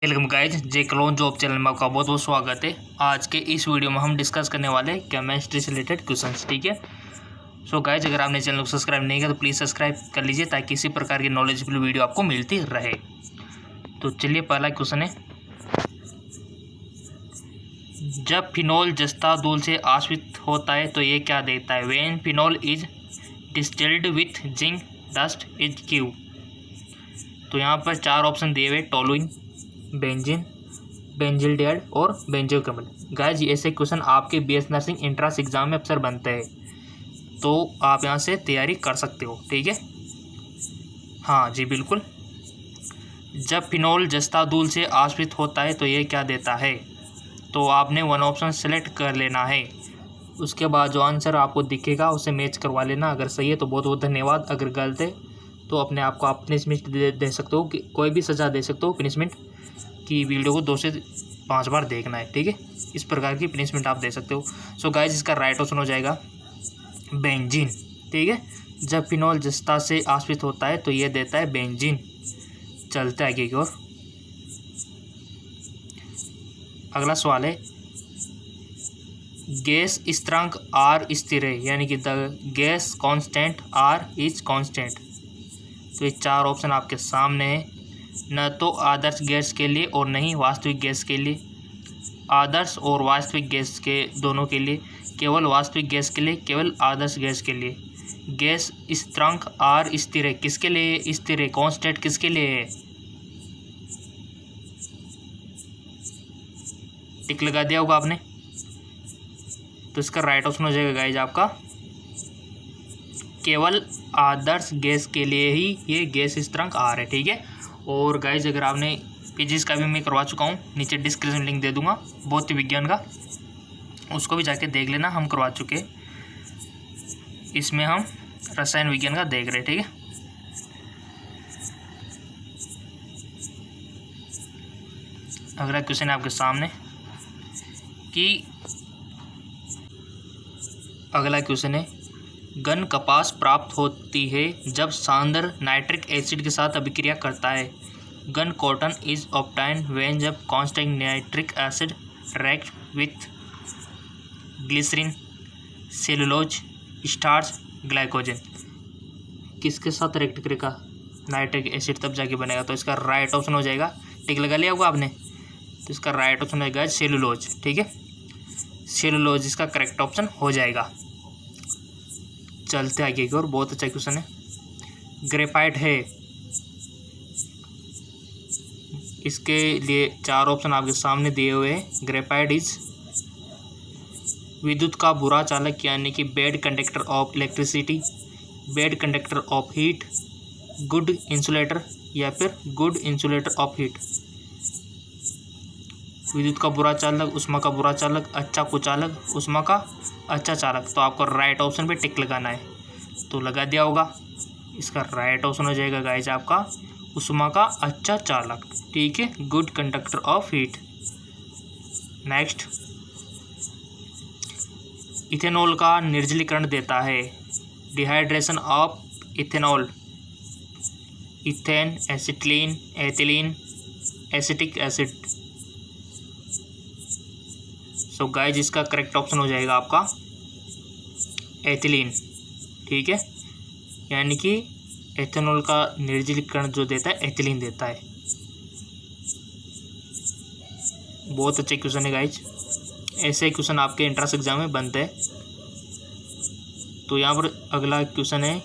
Welcome guys, जे clone job channel में आपका बहुत बहुत स्वागत है। आज के इस वीडियो में हम डिस्कस करने वाले हैं केमिस्ट्री से रिलेटेड क्वेश्चंस। ठीक है, सो गाइज अगर आपने चैनल को सब्सक्राइब नहीं किया तो प्लीज़ सब्सक्राइब कर लीजिए ताकि इसी प्रकार की नॉलेजेबल वीडियो आपको मिलती रहे। तो चलिए, पहला क्वेश्चन है, जब फिनोल जस्ता धूल से आश्रित होता है तो ये क्या देता है? When phenol is distilled with zinc dust is Q. तो यहाँ पर चार ऑप्शन दिए हुए, टोलुइन, बेंजीन, बेंजिल्डिहाइड और बेंजोक्विनोन। गाइस ऐसे क्वेश्चन आपके बीएस नर्सिंग एंट्रेंस एग्जाम में अक्सर बनते हैं, तो आप यहाँ से तैयारी कर सकते हो। ठीक है, हाँ जी बिल्कुल। जब फिनोल जस्ता धूल से आश्रित होता है तो ये क्या देता है? तो आपने वन ऑप्शन सेलेक्ट कर लेना है। उसके बाद जो आंसर आपको दिखेगा उसे मैच करवा लेना। अगर सही है तो बहुत बहुत धन्यवाद, अगर गलत है तो अपने आप को आप पनिशमेंट दे सकते हो, कि कोई भी सज़ा दे सकते हो पनिशमेंट की। वीडियो को 2 से 5 बार देखना है। ठीक है, इस प्रकार की पनिशमेंट आप दे सकते हो। सो गाइस इसका राइट ऑप्शन हो जाएगा बेंजीन। ठीक है, जब फिनोल जस्ता से आश्रित होता है तो ये देता है बेंजीन। चलते आगे की ओर। अगला सवाल है, गैस स्थिरांक आर स्थिर है, यानी कि the gas constant R is constant. तो ये चार ऑप्शन आपके सामने है, न तो आदर्श गैस के लिए और नहीं वास्तविक गैस के लिए, आदर्श और वास्तविक गैस के दोनों के लिए, केवल वास्तविक गैस के लिए, केवल आदर्श गैस के लिए। गैस स्थिरांक आर स्थिर है, किसके लिए स्थिर है? कांस्टेंट किसके लिए है? टिक लगा दिया होगा आपने। तो इसका राइट ऑप्शन हो जाएगा गाइज आपका केवल आदर्श गैस के लिए ही ये गैस स्थिरांक आर है। ठीक है, और गाइज अगर आपने फिजिक्स का भी मैं करवा चुका हूँ, नीचे डिस्क्रिप्शन लिंक दे दूंगा भौतिक विज्ञान का, उसको भी जाके देख लेना, हम करवा चुके। इसमें हम रसायन विज्ञान का देख रहे हैं। ठीक है, अगला क्वेश्चन है आपके सामने कि अगला क्वेश्चन है, घन कपास प्राप्त होती है जब सांद्र नाइट्रिक एसिड के साथ अभिक्रिया करता है। Gun cotton is obtained when जब constant nitric acid react with glycerin, cellulose, starch, glycogen. किसके साथ रिएक्ट करेगा नाइट्रिक एसिड, तब जाके बनेगा। तो इसका राइट ऑप्शन हो जाएगा, टिक लगा लिया होगा आपने, तो इसका राइट ऑप्शन हो जाएगा सेलुलोज। ठीक है, सेलुलोज इसका करेक्ट ऑप्शन हो जाएगा। चलते आगे की ओर। बहुत अच्छा क्वेश्चन है, ग्रेफाइट है, इसके लिए चार ऑप्शन आपके सामने दिए हुए हैं। ग्रेफाइट इज विद्युत का बुरा चालक, यानी कि bad conductor of electricity, bad conductor of heat, good insulator या फिर गुड इंसुलेटर ऑफ हीट। विद्युत का बुरा चालक, उष्मा का बुरा चालक, अच्छा कुचालक, उष्मा का अच्छा चालक। तो आपको राइट ऑप्शन पे टिक लगाना है, तो लगा दिया होगा। इसका राइट ऑप्शन हो जाएगा गाइज आपका उष्मा का अच्छा चालक। ठीक है, good conductor of heat. Next, ethanol का निर्जलीकरण देता है। Dehydration of ethanol, ethane, acetylene, ethylene, acetic acid. So guys इसका करेक्ट ऑप्शन हो जाएगा आपका एथिलीन। ठीक है, यानी कि एथेनॉल का निर्जलीकरण जो देता है एथिलीन देता है। बहुत अच्छे क्वेश्चन है गाइज, ऐसे क्वेश्चन आपके एंट्रेंस एग्जाम में बनते हैं। तो यहाँ पर अगला क्वेश्चन है,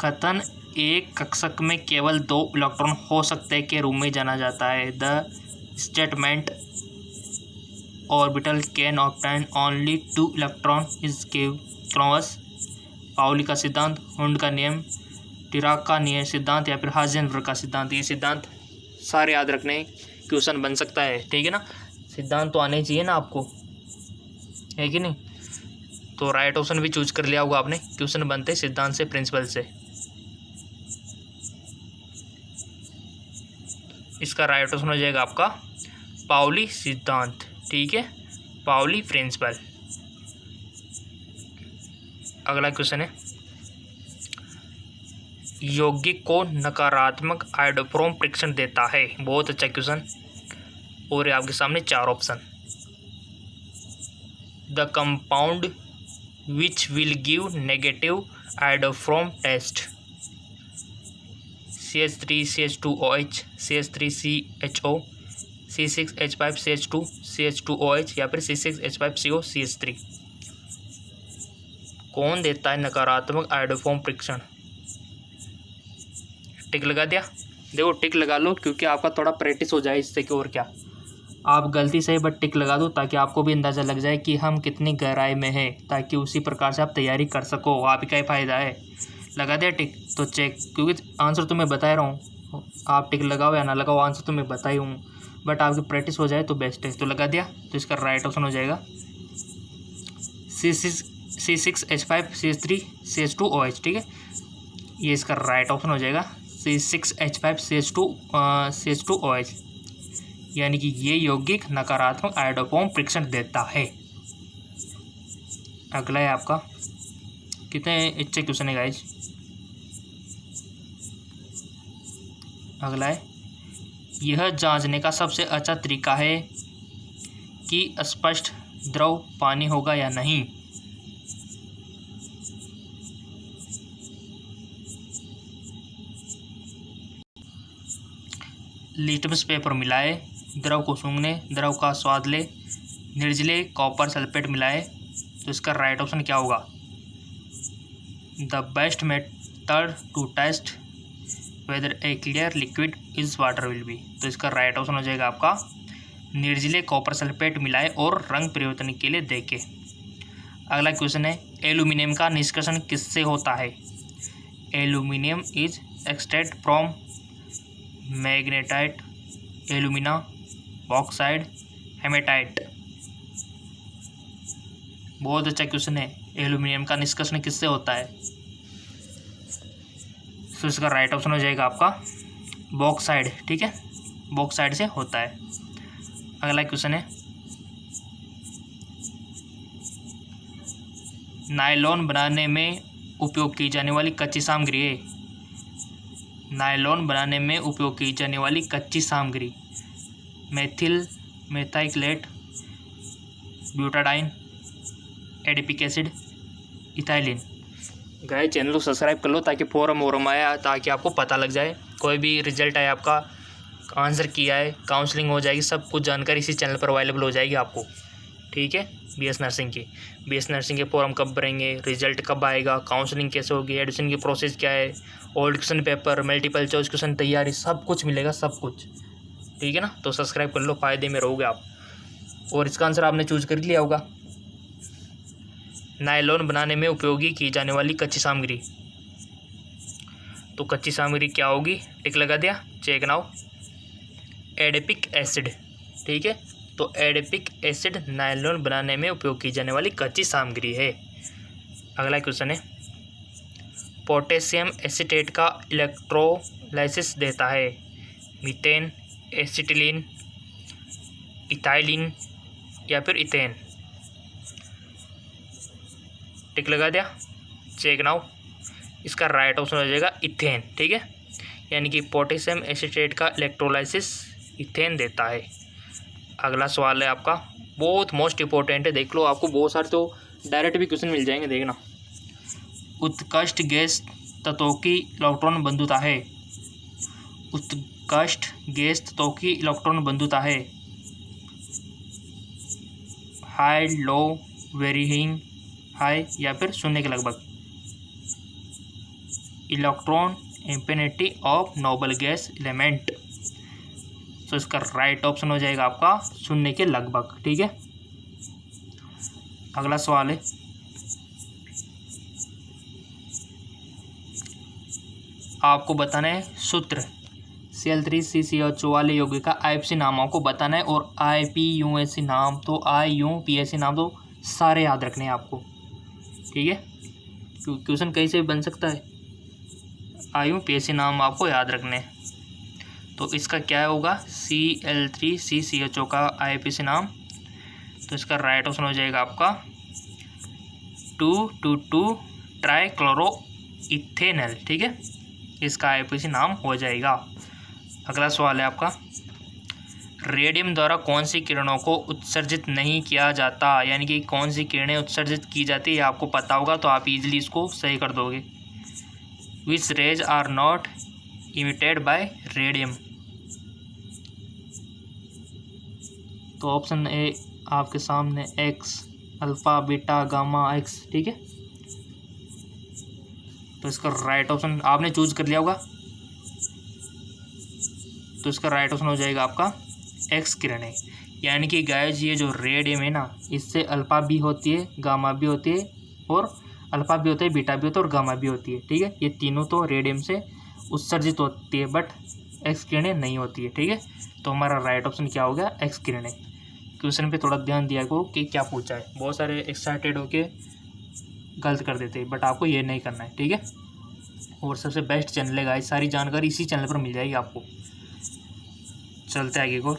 कथन एक कक्षक में केवल 2 इलेक्ट्रॉन हो सकते हैं के रूप में जाना जाता है। The statement orbital can obtain only 2 electron is clause. Pauli का सिद्धांत, हुंड का नियम, डिराक का नियम सिद्धांत या फिर हाइजेनबर्ग का सिद्धांत। ये सिद्धांत सारे याद रखने, क्वेश्चन बन सकता है। ठीक है ना, सिद्धांत तो आने चाहिए ना आपको, है कि नहीं। तो राइट ऑप्शन भी चूज कर लिया होगा आपने, क्वेश्चन बनते सिद्धांत से, प्रिंसिपल से। इसका राइट ऑप्शन हो जाएगा आपका पाउली सिद्धांत। ठीक है, पाउली प्रिंसिपल। अगला क्वेश्चन है, यौगिक को नकारात्मक आयोडोफॉर्म परीक्षण देता है? बहुत अच्छा क्वेश्चन। और ये आपके सामने 4 option. The compound which will give negative iodoform test: CH3CH2OH, CH3CHO, C6H5CH2 CH2OH या फिर C6H5CO CH3। कौन देता है नकारात्मक आयोडोफॉर्म परीक्षण? टिक लगा दिया? देखो टिक लगा लो, क्योंकि आपका थोड़ा प्रैक्टिस हो जाए इससे कि और क्या। आप गलती से बट टिक लगा दो ताकि आपको भी अंदाज़ा लग जाए कि हम कितनी गहराई में हैं, ताकि उसी प्रकार से आप तैयारी कर सको। आप ही का ही फ़ायदा है। लगा दिया टिक? तो चेक, क्योंकि आंसर तो मैं बता रहा हूँ, आप टिक लगाओ या ना लगाओ, आंसर तो मैं बता ही हूँ, बट आपकी प्रैक्टिस हो जाए तो बेस्ट है। तो लगा दिया? तो इसका राइट ऑप्शन हो जाएगा C6H5CH3CH2OH। ठीक है, ये इसका राइट ऑप्शन हो जाएगा C6H5CH2OH, यानी कि ये यौगिक नकारात्मक आयोडोफॉर्म परीक्षण देता है। अगला है आपका, कितने अच्छे क्वेश्चन है गाइज। अगला है, यह जांचने का सबसे अच्छा तरीका है कि स्पष्ट द्रव पानी होगा या नहीं। लिटमस पेपर मिलाए, द्रव को सूंघने, द्रव का स्वाद ले, निर्जले कॉपर सल्फेट मिलाए। तो इसका राइट ऑप्शन क्या होगा? The best method to test whether a clear liquid is water will be. तो इसका राइट ऑप्शन हो जाएगा आपका निर्जले कॉपर सल्फेट मिलाए और रंग परिवर्तन के लिए देखे। अगला क्वेश्चन है, एल्यूमिनियम का निष्कर्षण किससे होता है? Aluminium is extract from magnetite, alumina, bauxite, hematite. बहुत अच्छा क्वेश्चन है। एल्यूमिनियम का निष्कर्षण किससे होता है? तो इसका राइट ऑप्शन हो जाएगा आपका बॉक्साइड। ठीक है, बॉक्साइड से होता है। अगला क्वेश्चन है, नायलॉन बनाने में उपयोग की जाने वाली कच्ची सामग्री है। नायलॉन बनाने में उपयोग की जाने वाली कच्ची सामग्री: methyl methacrylate, butadiene, adipic acid, ethylene. Guys channel को सब्सक्राइब कर लो ताकि फोरम आया, ताकि आपको पता लग जाए। कोई भी रिजल्ट आए, आपका आंसर किया है, काउंसलिंग हो जाएगी, सब कुछ जानकारी इसी चैनल पर अवेलेबल हो जाएगी आपको। ठीक है, बीएस नर्सिंग के फॉर्म कब भरेंगे, रिजल्ट कब आएगा, काउंसलिंग कैसे होगी, एडमिशन की प्रोसेस क्या है, old question paper, multiple choice question तैयारी, सब कुछ मिलेगा, सब कुछ। ठीक है ना, तो सब्सक्राइब कर लो, फ़ायदे में रहोगे आप। और इसका आंसर आपने चूज कर लिया होगा। नायलॉन बनाने में उपयोगी की जाने वाली कच्ची सामग्री, तो कच्ची सामग्री क्या होगी? टिक लगा दिया? Check now. Adipic acid. ठीक है, तो एडिपिक एसिड नायलॉन बनाने में उपयोग की जाने वाली कच्ची सामग्री है। अगला क्वेश्चन है, पोटेशियम एसीटेट का इलेक्ट्रोलाइसिस देता है? मीथेन, एसिटिलीन, इथाइलिन या फिर इथेन। टिक लगा दिया? Check now. इसका राइट ऑप्शन हो जाएगा इथेन। ठीक है, यानी कि पोटेशियम एसीटेट का इलेक्ट्रोलाइसिस इथेन देता है। अगला सवाल है आपका, बहुत मोस्ट इंपॉर्टेंट है, देख लो, आपको बहुत सारे तो डायरेक्ट भी क्वेश्चन मिल जाएंगे, देखना। उत्कृष्ट गैस तत्वों की इलेक्ट्रॉन बंधुता है। उत्कृष्ट गैस तत्वों की इलेक्ट्रॉन बंधुता है: हाई, लो, वेरी हाई या फिर शून्य के लगभग। Electron affinity of noble gas element. तो इसका राइट ऑप्शन हो जाएगा आपका शून्य के लगभग। ठीक है, अगला सवाल है, आपको बताना है सूत्र Cl3CCH4 वाले यौगिक का IUPAC नाम आपको बताना है, और IUPAC नाम तो IUPAC नाम तो सारे याद रखने हैं आपको। ठीक है, क्वेश्चन कहीं से भी बन सकता है, IUPAC नाम आपको याद रखने हैं। तो इसका क्या होगा? Cl3CCH4 का IUPAC नाम, तो इसका राइट ऑप्शन हो जाएगा आपका 2,2,2 ट्राइक्लोरोइथेनॉल। ठीक है, इसका IUPAC नाम हो जाएगा। अगला सवाल है आपका, रेडियम द्वारा कौन सी किरणों को उत्सर्जित नहीं किया जाता, यानी कि कौन सी किरणें उत्सर्जित की जाती है आपको पता होगा तो आप इजीली इसको सही कर दोगे। Which rays are not emitted by radium. तो ऑप्शन ए आपके सामने x, alpha, beta, gamma, x, ठीक है। तो इसका राइट ऑप्शन आपने चूज कर लिया होगा, तो इसका राइट ऑप्शन हो जाएगा आपका एक्स किरणें। यानी कि गाइस ये जो रेडियम है ना, इससे अल्फ़ा भी होती है, गामा भी होती है, और अल्फ़ा भी होता है, बीटा भी होता है और गामा भी होती है, ठीक है। ये तीनों तो रेडियम से उत्सर्जित होती है, बट एक्स किरणें नहीं होती है, ठीक है। तो हमारा राइट ऑप्शन क्या हो गया, एक्स किरणें। क्वेश्चन पे थोड़ा ध्यान दिया करो कि क्या पूछा है, बहुत सारे एक्साइटेड होके गलत कर देते हैं, बट आपको ये नहीं करना है, ठीक है। और सबसे बेस्ट चैनल है गाइस, सारी जानकारी इसी चैनल पर मिल जाएगी आपको। चलते आगे को,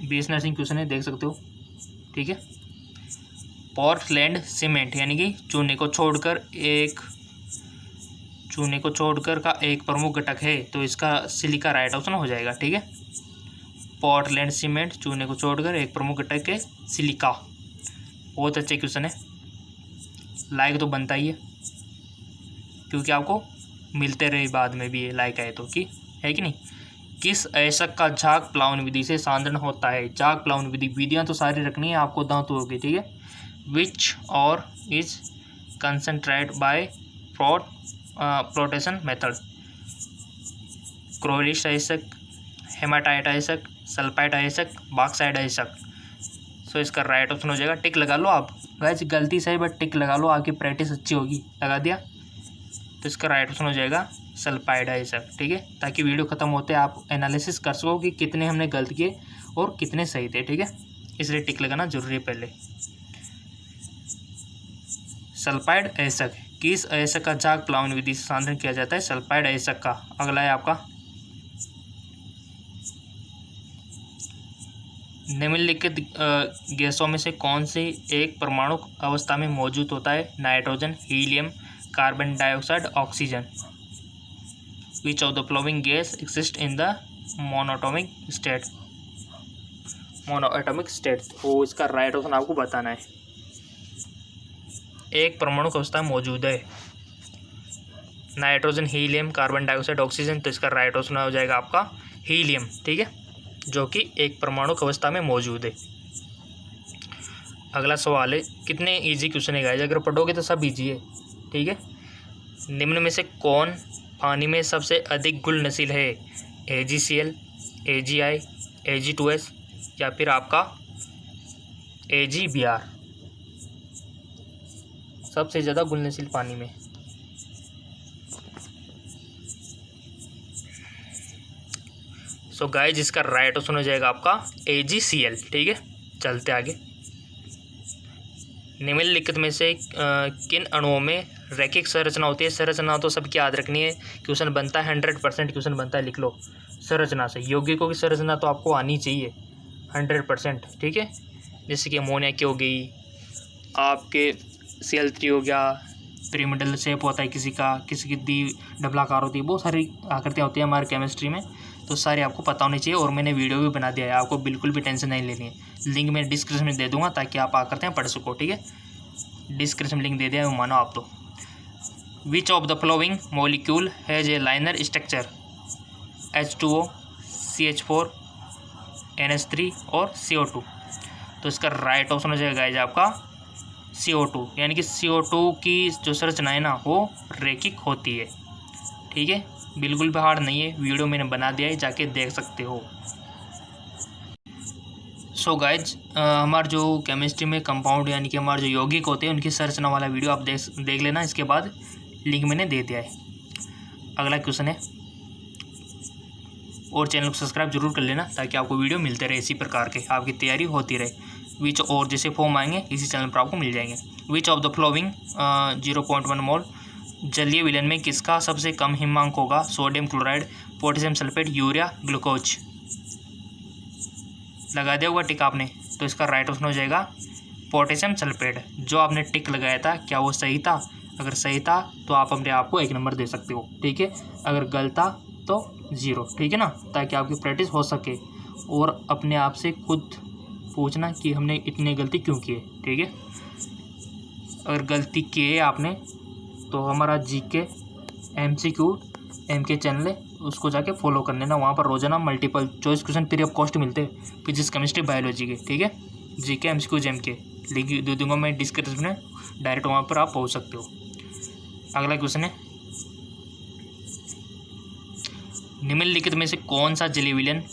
BS नर्सिंग क्वेश्चन है, देख सकते हो, ठीक है। पोर्टलैंड सीमेंट यानी कि चूने को छोड़कर का एक प्रमुख घटक है, तो इसका सिलिका राइट ऑप्शन हो जाएगा, ठीक है। पोर्टलैंड सीमेंट चूने को छोड़कर एक प्रमुख घटक है सिलिका। बहुत अच्छे क्वेश्चन है, लाइक तो बनता ही है, क्योंकि आपको मिलते रहे बाद में भी ये लाइक आए तो, कि है कि नहीं। किस अयस्क का झाग प्लावन विधि से सांद्रण होता है। झाग प्लावन विधियाँ तो सारी रखनी है आपको, दांतों होगी, ठीक है। Which ore is concentrated by flotation method. क्रोलिस अयस्क, हेमाटाइट अयस्क, सल्फाइड अयस्क, बॉक्साइड अयस्क। सो इसका राइट ऑप्शन हो जाएगा, टिक लगा लो आप गाइस, गलती से बट टिक लगा लो, आपकी प्रैक्टिस अच्छी होगी। लगा दिया, तो इसका राइट ऑप्शन हो जाएगा सल्फाइड अयस्क, ठीक है। ताकि वीडियो ख़त्म होते आप एनालिसिस कर सको कि कितने हमने गलत किए और कितने सही थे, ठीक है। इसलिए टिक लगाना जरूरी है पहले। सल्फाइड अयस्क, किस अयस्क का झाग प्लावन विधि से सांद्रण किया जाता है, सल्फाइड अयस्क का। अगला है आपका, निम्नलिखित गैसों में से कौन सी एक परमाणु अवस्था में मौजूद होता है, nitrogen, helium, carbon dioxide, oxygen. Which of the flowing gas exist in the monoatomic state. तो इसका राइट ऑप्शन आपको बताना है, एक परमाणु अवस्था में मौजूद है nitrogen, helium, carbon dioxide, oxygen. तो इसका राइट ऑप्शन हो जाएगा आपका हीलियम, ठीक है, जो कि एक परमाणु अवस्था में मौजूद है। अगला सवाल है, कितने इजी क्वेश्चन है गाइस, अगर पढ़ोगे तो सब इजी है, ठीक है। निम्न में से कौन पानी में सबसे अधिक घुलनशील है, AgCl, AgI, Ag2S या फिर आपका AgBr। सबसे ज़्यादा घुलनशील पानी में। सो गाइस इसका राइट ऑप्शन हो जाएगा आपका AgCl, ठीक है। चलते आगे, निम्नलिखित में से किन अणुओं में रैखिक संरचना होती है। संरचना तो सबकी याद रखनी है, क्वेश्चन बनता है 100% क्वेश्चन बनता है, लिख लो संरचना से। यौगिकों की संरचना तो आपको आनी चाहिए 100%, ठीक है। जैसे कि अमोनिया की हो गई, आपके Cl3 हो गया, पिरामिडल शेप होता है किसी की दी डबलाकार होती है, बहुत सारी आकृतियाँ होती है हमारे केमिस्ट्री में, तो सारे आपको पता होनी चाहिए। और मैंने वीडियो भी बना दिया है, आपको बिल्कुल भी टेंशन नहीं लेनी है। लिंक मैं डिस्क्रिप्शन में दे दूंगा ताकि आप आकृतियाँ पढ़ सको, ठीक है। डिस्क्रिप्शन में लिंक दे दिया है, मानो आप तो। विच of the flowing molecule has a liner structure, H2O, CH4, NH3 और CO2। तो इसका राइट ऑप्शन हो जाएगा गाइस आपका CO2, यानी कि CO2 की जो संरचना है ना वो रैखिक होती है, ठीक है। बिल्कुल भी हार्ड नहीं है, वीडियो मैंने बना दिया है, जाके देख सकते हो। सो गाइज हमारे जो केमिस्ट्री में कंपाउंड यानी कि हमारे जो यौगिक होते हैं उनकी संरचना वाला वीडियो आप देख लेना, इसके बाद लिंक मैंने दे दिया है। अगला क्वेश्चन है, और चैनल को सब्सक्राइब जरूर कर लेना ताकि आपको वीडियो मिलते रहे इसी प्रकार के, आपकी तैयारी होती रहे। विच और जैसे फॉर्म आएंगे इसी चैनल पर आपको मिल जाएंगे। विच ऑफ द फ्लोइंग 0.1 मोल जलीय विलयन में किसका सबसे कम हिमांक होगा, sodium chloride, potassium sulphate, urea, glucose. लगा दिया होगा टिक आपने, तो इसका राइट ऑप्शन हो जाएगा पोटेशियम सल्फेट, जो आपने टिक लगाया था क्या वो सही था? अगर सही था तो आप अपने आप को 1 नंबर दे सकते हो, ठीक है। अगर गलत था तो 0, ठीक है ना, ताकि आपकी प्रैक्टिस हो सके और अपने आप से खुद पूछना कि हमने इतनी गलती क्यों की है, ठीक है। अगर गलती की है आपने तो हमारा GK MCQ MK चैनल है, उसको जाके फॉलो कर लेना। वहाँ पर रोजाना multiple choice question free of cost मिलते हैं, फिजिक्स केमिस्ट्री बायोलॉजी के, ठीक है। GK MCQ MK लिंक दे दूँगा मैं डिस्क्रिप्शन में, डायरेक्ट वहाँ पर आप पहुँच सकते हो। अगला क्वेश्चन है, निम्नलिखित में से कौन सा जेली विलियन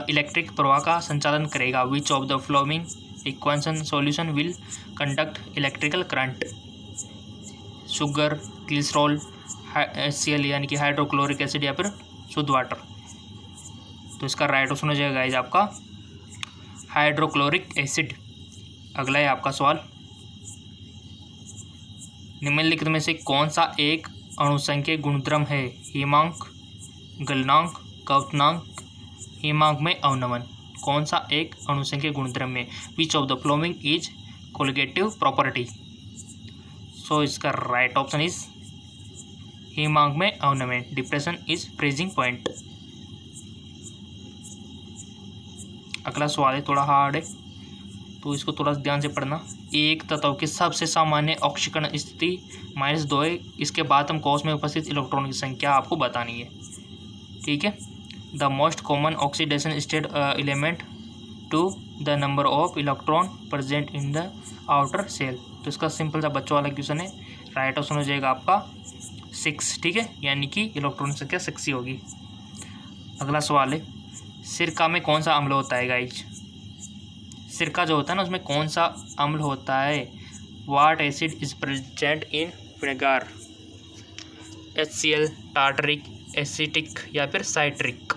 इलेक्ट्रिक प्रवाह का संचालन करेगा? विच of the flowing equation solution will conduct electrical current? Sugar, glycerol, HCl यानी कि हाइड्रोक्लोरिक एसिड या फिर शुद्ध वाटर? तो इसका राइट ऑप्शन हो जाएगा गाइस आपका हाइड्रोक्लोरिक एसिड। अगला है आपका सवाल, निम्नलिखित में से कौन सा एक अणुसंख्यक गुणधर्म है? हिमांक, गलनांक, क्वथनांक, हिमांक में अवनमन। कौन सा एक अणुसंख्यक गुणधर्म में? Which of the following is colligative property? So इसका राइट ऑप्शन इज हिमांक में अवनमन। Depression is freezing point. अगला सवाल है थोड़ा हार्ड है, तो इसको थोड़ा ध्यान से पढ़ना। एक तत्व की सबसे सामान्य ऑक्सीकरण स्थिति -2 है। इसके बाद हम कोश में उपस्थित इलेक्ट्रॉन की संख्या आपको बतानी है, ठीक है। The most common oxidation state element to the number of electron present in the outer shell. तो इसका सिंपल सा बच्चों वाला क्वेश्चन है, राइट ऑप्शन हो जाएगा आपका 6, ठीक है, यानी कि इलेक्ट्रॉन की संख्या 6 ही होगी। अगला सवाल है, सिरका में कौन सा अम्ल होता है गाइज? सिरका जो होता है ना उसमें कौन सा अम्ल होता है? What acid is present in vinegar? HCl, tartaric, acetic या फिर साइट्रिक?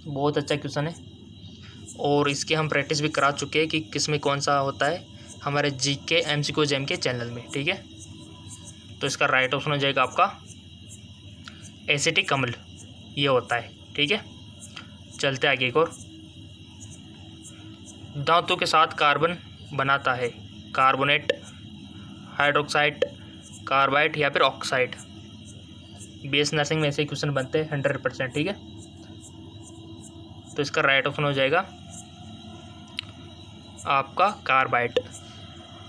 बहुत अच्छा क्वेश्चन है और इसकी हम प्रैक्टिस भी करा चुके हैं कि किस में कौन सा होता है हमारे GK MCQ के चैनल में, ठीक है। तो इसका राइट ऑप्शन हो जाएगा आपका एसिटिक अम्ल, ये होता है, ठीक है। चलते आगे एक और, धातु के साथ कार्बन बनाता है? कार्बोनेट, हाइड्रोक्साइड, कार्बाइड या फिर ऑक्साइड? BS नर्सिंग में ऐसे क्वेश्चन बनते हैं 100%, ठीक है। तो इसका राइट ऑप्शन हो जाएगा आपका कार्बाइड।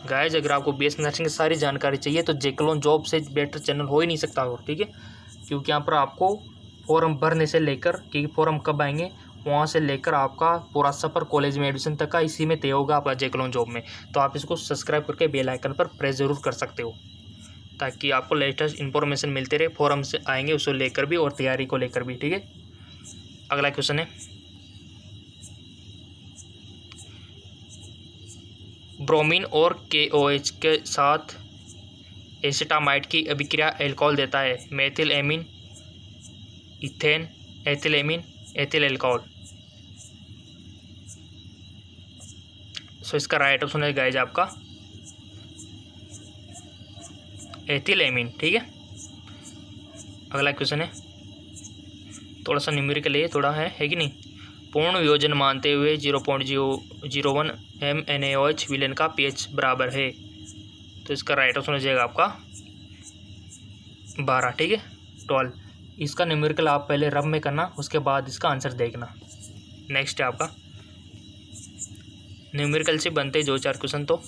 गाइस अगर आपको BS नर्सिंग की सारी जानकारी चाहिए तो जेक्लोन जॉब से बेटर चैनल हो ही नहीं सकता हो, ठीक है, क्योंकि यहाँ पर आपको फॉर्म भरने से लेकर कि फॉर्म कब आएंगे वहाँ से लेकर आपका पूरा सफ़र कॉलेज में एडमिशन तक का इसी में तय होगा आपका जेक्लोन जॉब में। तो आप इसको सब्सक्राइब करके बेल आइकन पर प्रेस ज़रूर कर सकते हो ताकि आपको लेटेस्ट इन्फॉर्मेशन मिलते रहे, फॉर्म से आएंगे उसको लेकर भी और तैयारी को लेकर भी, ठीक है। अगला क्वेश्चन है, ब्रोमीन और KOH के साथ एसिटामाइड की अभिक्रिया एल्कोहल देता है? Methyl amine, ethane, ethyl amine, ethyl alcohol? So इसका राइट ऑप्शन है गाइज आपका एथिल एमीन, ठीक है। अगला क्वेश्चन है, थोड़ा सा न्यूमेरिकल है, थोड़ा है कि नहीं। पूर्ण वियोजन मानते हुए 0.001 MnAOH विलेन का pH बराबर है? तो इसका राइट ऑप्शन हो जाएगा आपका 12, ठीक है, 12। इसका न्यूमेरिकल आप पहले रब में करना, उसके बाद इसका आंसर देखना। नेक्स्ट है आपका, न्यूमेरिकल से बनते 2-4 क्वेश्चन। तो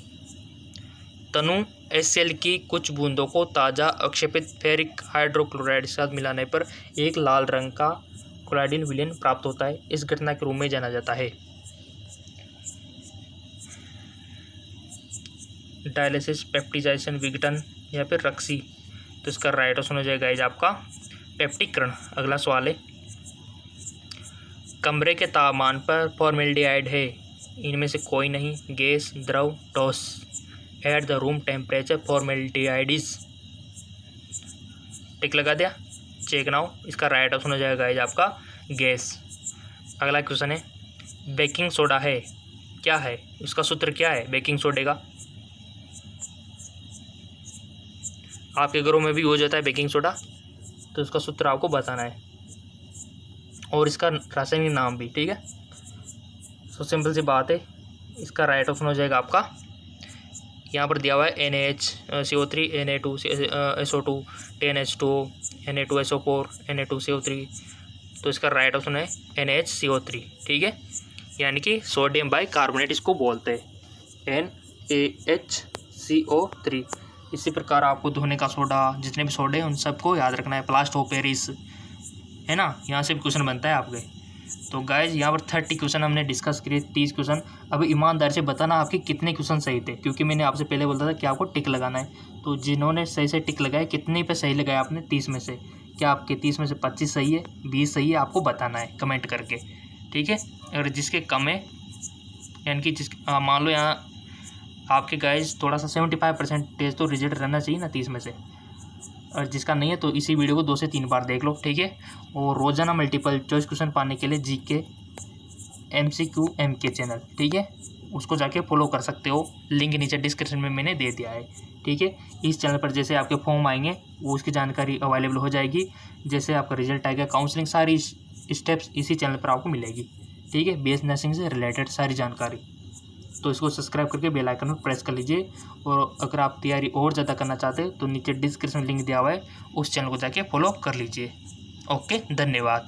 तनु HCl की कुछ बूंदों को ताज़ा अक्षेपित फेरिक हाइड्रोक्लोराइड के साथ मिलाने पर एक लाल रंग का क्लोराइडिन विलेन प्राप्त होता है। इस घटना के रूप में जाना जाता है? डायलिसिस, पेप्टिजाइजेशन, विघटन या फिर रक्सी? तो इसका राइट ऑप्शन हो जाएगा गाइस आपका पेप्टिकरण। अगला सवाल है, कमरे के तापमान पर फॉर्मेल्डिहाइड है? इनमें से कोई नहीं। गैस, द्रव, ठोस? At the room temperature formaldehyde is? Tick लगा दिया, चेक नाउ। इसका राइट ऑप्शन हो जाएगा गाइस आपका गैस। अगला क्वेश्चन है, बेकिंग सोडा है क्या है? उसका सूत्र क्या है बेकिंग सोडे का? आपके घरों में भी हो जाता है बेकिंग सोडा, तो उसका सूत्र आपको बताना है और इसका रासायनिक नाम भी, ठीक है। सो सिंपल सी बात है, इसका राइट ऑप्शन हो जाएगा आपका, यहाँ पर दिया हुआ है NaHCO3 Na2SO2 10H2O Na2SO4 Na2CO3, तो इसका राइट ऑप्शन है NaHCO3। ठीक है, यानी कि सोडियम बाइकार्बोनेट इसको बोलते हैं, NaHCO3। इसी प्रकार आपको धोने का सोडा, जितने भी सोडे हैं उन सबको याद रखना है, प्लास्टर ऑफ पेरिस है ना, यहाँ से भी क्वेश्चन बनता है आपके। तो गाइज यहाँ पर 30 क्वेश्चन हमने डिस्कस किए, 30 क्वेश्चन। अब ईमानदार से बताना आपके कितने क्वेश्चन सही थे, क्योंकि मैंने आपसे पहले बोलता था कि आपको टिक लगाना है। तो जिन्होंने सही से टिक लगाया, कितने पे सही लगाया आपने 30 में से, क्या आपके 30 में से 25 सही है, 20 सही है, आपको बताना है कमेंट करके। ठीक है, अगर जिसके कम है, यानी कि मान लो यहाँ आपके गाइज थोड़ा सा 75% तो रिजल्ट रहना चाहिए ना 30 में से, और जिसका नहीं है तो इसी वीडियो को 2 से 3 बार देख लो। ठीक है, और रोज़ाना मल्टीपल चॉइस क्वेश्चन पाने के लिए GK MCQ MK चैनल, ठीक है, उसको जाके फॉलो कर सकते हो, लिंक नीचे डिस्क्रिप्शन में मैंने दे दिया है। ठीक है, इस चैनल पर जैसे आपके फॉर्म आएंगे वो उसकी जानकारी अवेलेबल हो जाएगी, जैसे आपका रिजल्ट आएगा, काउंसलिंग, सारी स्टेप्स इसी चैनल पर आपको मिलेगी। ठीक है, BS नर्सिंग से रिलेटेड सारी जानकारी। तो इसको सब्सक्राइब करके बेल आइकन पर प्रेस कर लीजिए, और अगर आप तैयारी और ज़्यादा करना चाहते हैं तो नीचे डिस्क्रिप्शन लिंक दिया हुआ है, उस चैनल को जाके फॉलो कर लीजिए। ओके, धन्यवाद।